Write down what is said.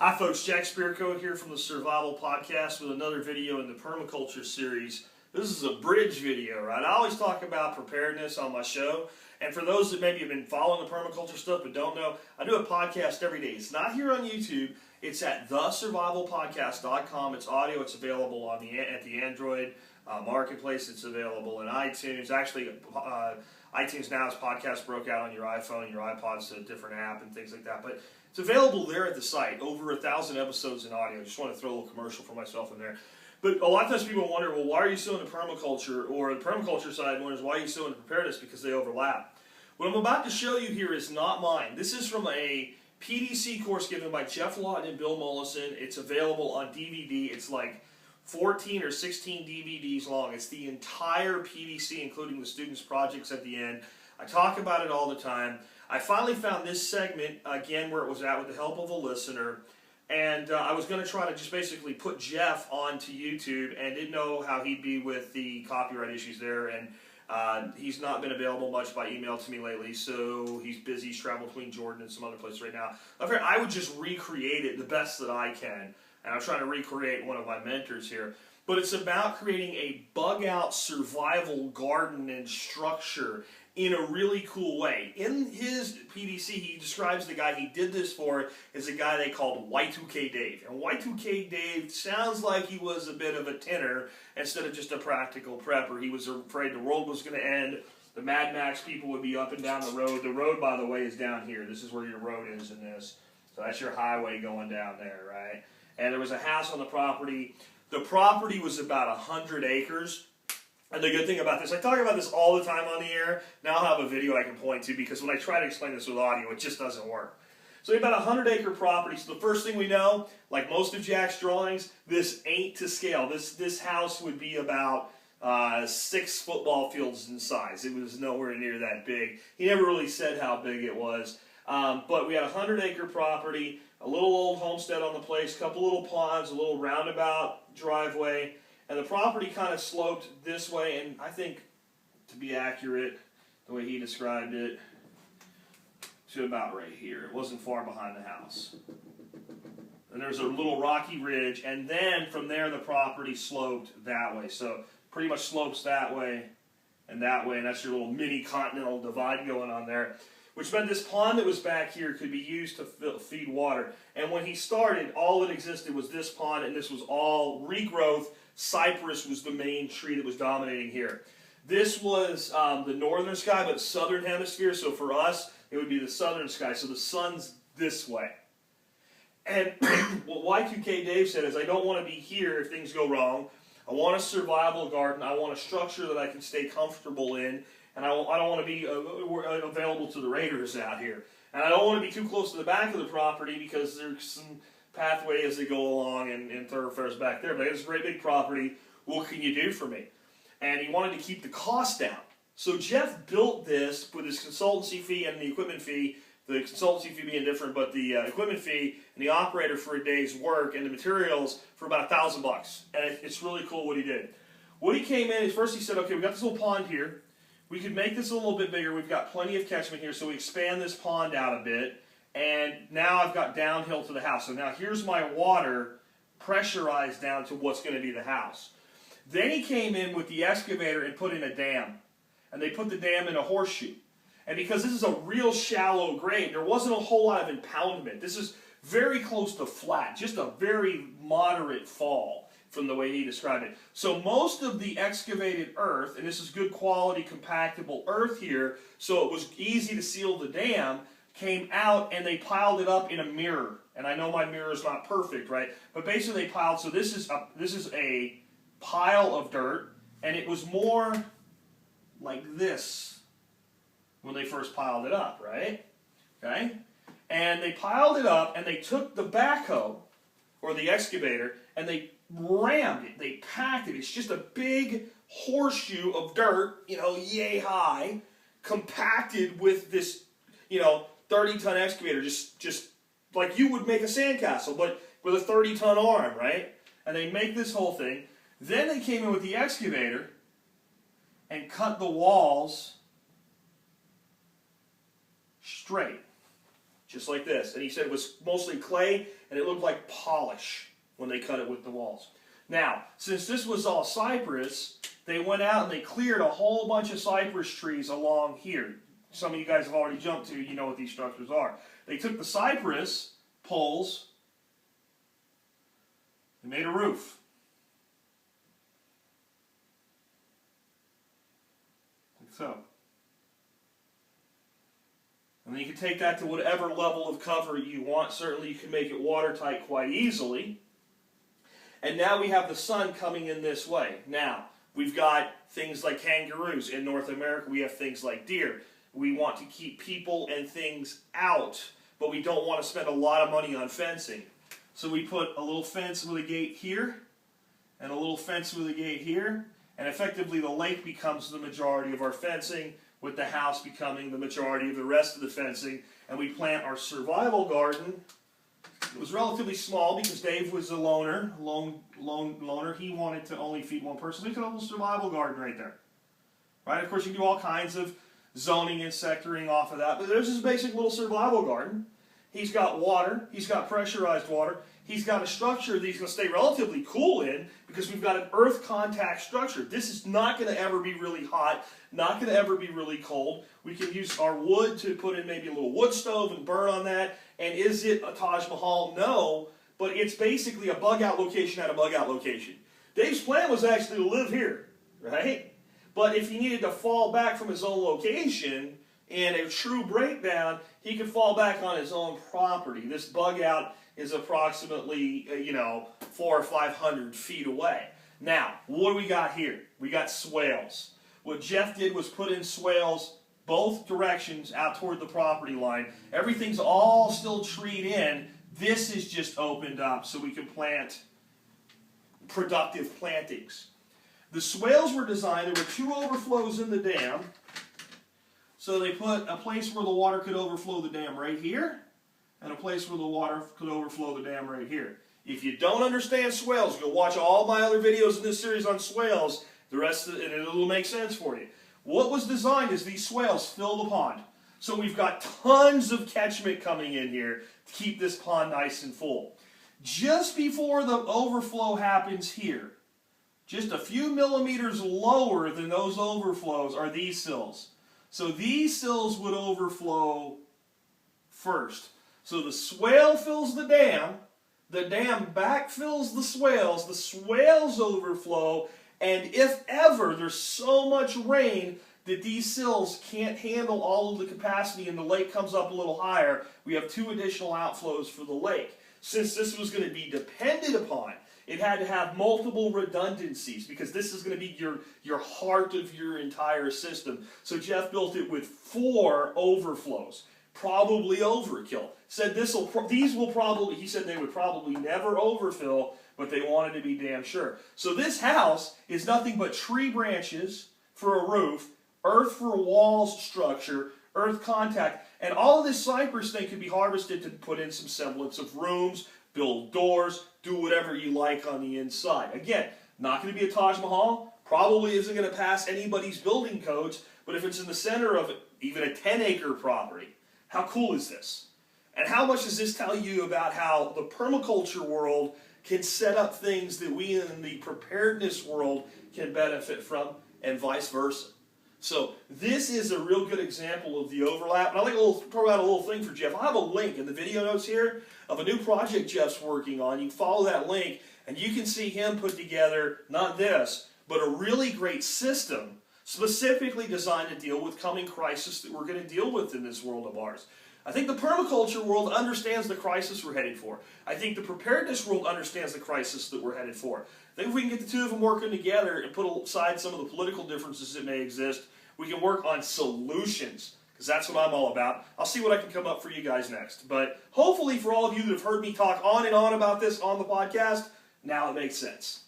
Hi folks, Jack Spirko here from the Survival Podcast with another video in the Permaculture series. This is a bridge video, right? I always talk about preparedness on my show, and for those that maybe have been following the permaculture stuff but don't know, I do a podcast every day. It's not here on YouTube, it's at thesurvivalpodcast.com. It's audio, it's available on at the Android marketplace, it's available in iTunes. Actually, iTunes now, as podcasts broke out on your iPhone and your iPod's a different app and things like that, but it's available there at the site, over 1,000 episodes in audio. Just want to throw a little commercial for myself in there. But a lot of times people wonder, well, why are you still into permaculture? Or the permaculture side wonders, why are you still into preparedness? Because they overlap. What I'm about to show you here is not mine. This is from a PDC course given by Geoff, Lawton, and Bill Mollison. It's available on DVD. It's like 14 or 16 DVDs long. It's the entire PDC, including the students' projects at the end. I talk about it all the time. I finally found this segment, again, where it was at with the help of a listener, and I was going to try to just basically put Geoff onto YouTube, and didn't know how he'd be with the copyright issues there, and he's not been available much by email to me lately, so he's busy. He's traveling between Jordan and some other places right now. I would just recreate it the best that I can, and I'm trying to recreate one of my mentors here. But it's about creating a bug-out survival garden and structure in a really cool way. In his PDC, he describes the guy he did this for as a guy they called Y2K Dave. And Y2K Dave sounds like he was a bit of a tinner instead of just a practical prepper. He was afraid the world was going to end. The Mad Max people would be up and down the road. The road, by the way, is down here. This is where your road is in this. So that's your highway going down there, right? And there was a house on the property. The property was about 100 acres. And the good thing about this, I talk about this all the time on the air. Now I'll have a video I can point to, because when I try to explain this with audio, it just doesn't work. So about 100-acre property. So the first thing we know, like most of Jack's drawings, this ain't to scale. This house would be about 6 football fields in size. It was nowhere near that big. He never really said how big it was. But we had a 100-acre property, a little old homestead on the place, a couple little ponds, a little roundabout driveway, and the property kind of sloped this way, and I think, to be accurate, the way he described it, to about right here. It wasn't far behind the house. And there's a little rocky ridge, and then from there the property sloped that way. So pretty much slopes that way, and that's your little mini continental divide going on there. Which meant this pond that was back here could be used to feed water. And when he started, all that existed was this pond, and this was all regrowth. Cypress was the main tree that was dominating here. This was the northern sky, but southern hemisphere. So for us, it would be the southern sky. So the sun's this way. And what Y2K Dave said is, I don't want to be here if things go wrong. I want a survival garden. I want a structure that I can stay comfortable in. And I don't want to be available to the raiders out here. And I don't want to be too close to the back of the property, because there's some pathway as they go along and thoroughfares back there. But it's a great big property. What can you do for me? And he wanted to keep the cost down. So Geoff built this with his consultancy fee and the equipment fee. The consultancy fee being different, but the equipment fee and the operator for a day's work and the materials for about $1,000 bucks. And it's really cool what he did. What he came in is, first he said, okay, we got this little pond here. We could make this a little bit bigger. We've got plenty of catchment here, so we expand this pond out a bit. And now I've got downhill to the house. So now here's my water pressurized down to what's going to be the house. Then he came in with the excavator and put in a dam. And they put the dam in a horseshoe. And because this is a real shallow grade, there wasn't a whole lot of impoundment. This is very close to flat, just a very moderate fall from the way he described it. So most of the excavated earth, and this is good quality compactable earth here, so it was easy to seal the dam, came out and they piled it up in a mirror. And I know my mirror is not perfect, right? But basically they piled, so this is a pile of dirt, and it was more like this when they first piled it up, right? Okay? And they piled it up, and they took the backhoe, or the excavator, and they rammed it, they packed it. It's just a big horseshoe of dirt, yay high, compacted with this, 30-ton excavator, just like you would make a sandcastle, but with a 30-ton arm, right? And they make this whole thing. Then they came in with the excavator and cut the walls straight. just like this. And he said it was mostly clay, and it looked like polish when they cut it with the walls. Now, since this was all cypress, they went out and they cleared a whole bunch of cypress trees along here. Some of you guys have already jumped to, you know what these structures are. They took the cypress poles and made a roof. Like so. And then you can take that to whatever level of cover you want. Certainly you can make it watertight quite easily. And now we have the sun coming in this way. Now, we've got things like kangaroos. In North America, we have things like deer. We want to keep people and things out, but we don't want to spend a lot of money on fencing. So we put a little fence with a gate here, and a little fence with a gate here, and effectively the lake becomes the majority of our fencing, with the house becoming the majority of the rest of the fencing. And we plant our survival garden. It was relatively small because Dave was a loner. He wanted to only feed one person. So he could have a little survival garden right there. Right? Of course, you can do all kinds of zoning and sectoring off of that. But there's this basic little survival garden. He's got water. He's got pressurized water. He's got a structure that he's going to stay relatively cool in because we've got an earth contact structure. This is not going to ever be really hot, not going to ever be really cold. We can use our wood to put in maybe a little wood stove and burn on that. And is it a Taj Mahal? No, but it's basically a bug-out location at a bug-out location. Dave's plan was actually to live here, right? But if he needed to fall back from his own location in a true breakdown, he could fall back on his own property. This bug-out is approximately, 400 or 500 feet away. Now, what do we got here? We got swales. What Geoff did was put in swales both directions out toward the property line. Everything's all still treed in. This is just opened up so we can plant productive plantings. The swales were designed, there were two overflows in the dam. So they put a place where the water could overflow the dam right here, and a place where the water could overflow the dam right here. If you don't understand swales, go watch all my other videos in this series on swales. The rest of it, and it'll make sense for you. What was designed is these swales fill the pond. So we've got tons of catchment coming in here to keep this pond nice and full. Just before the overflow happens here, just a few millimeters lower than those overflows are these sills. So these sills would overflow first. So the swale fills the dam backfills the swales overflow, and if ever there's so much rain that these sills can't handle all of the capacity and the lake comes up a little higher, we have two additional outflows for the lake. Since this was going to be depended upon, it had to have multiple redundancies because this is going to be your heart of your entire system. So Geoff built it with 4 overflows. Probably overkill. Said these will probably, he said they would probably never overfill, but they wanted to be damn sure. So this house is nothing but tree branches for a roof, earth for a walls structure, earth contact, and all of this cypress thing could be harvested to put in some semblance of rooms, build doors, do whatever you like on the inside. Again, not going to be a Taj Mahal, probably isn't going to pass anybody's building codes, but if it's in the center of even a 10-acre property, how cool is this? And how much does this tell you about how the permaculture world can set up things that we in the preparedness world can benefit from, and vice versa? So this is a real good example of the overlap. And I'd like to throw out a little thing for Geoff. I'll have a link in the video notes here of a new project Geoff's working on. You can follow that link and you can see him put together, not this, but a really great system specifically designed to deal with coming crisis that we're going to deal with in this world of ours. I think the permaculture world understands the crisis we're headed for. I think the preparedness world understands the crisis that we're headed for. I think if we can get the two of them working together and put aside some of the political differences that may exist, we can work on solutions, because that's what I'm all about. I'll see what I can come up for you guys next. But hopefully for all of you that have heard me talk on and on about this on the podcast, now it makes sense.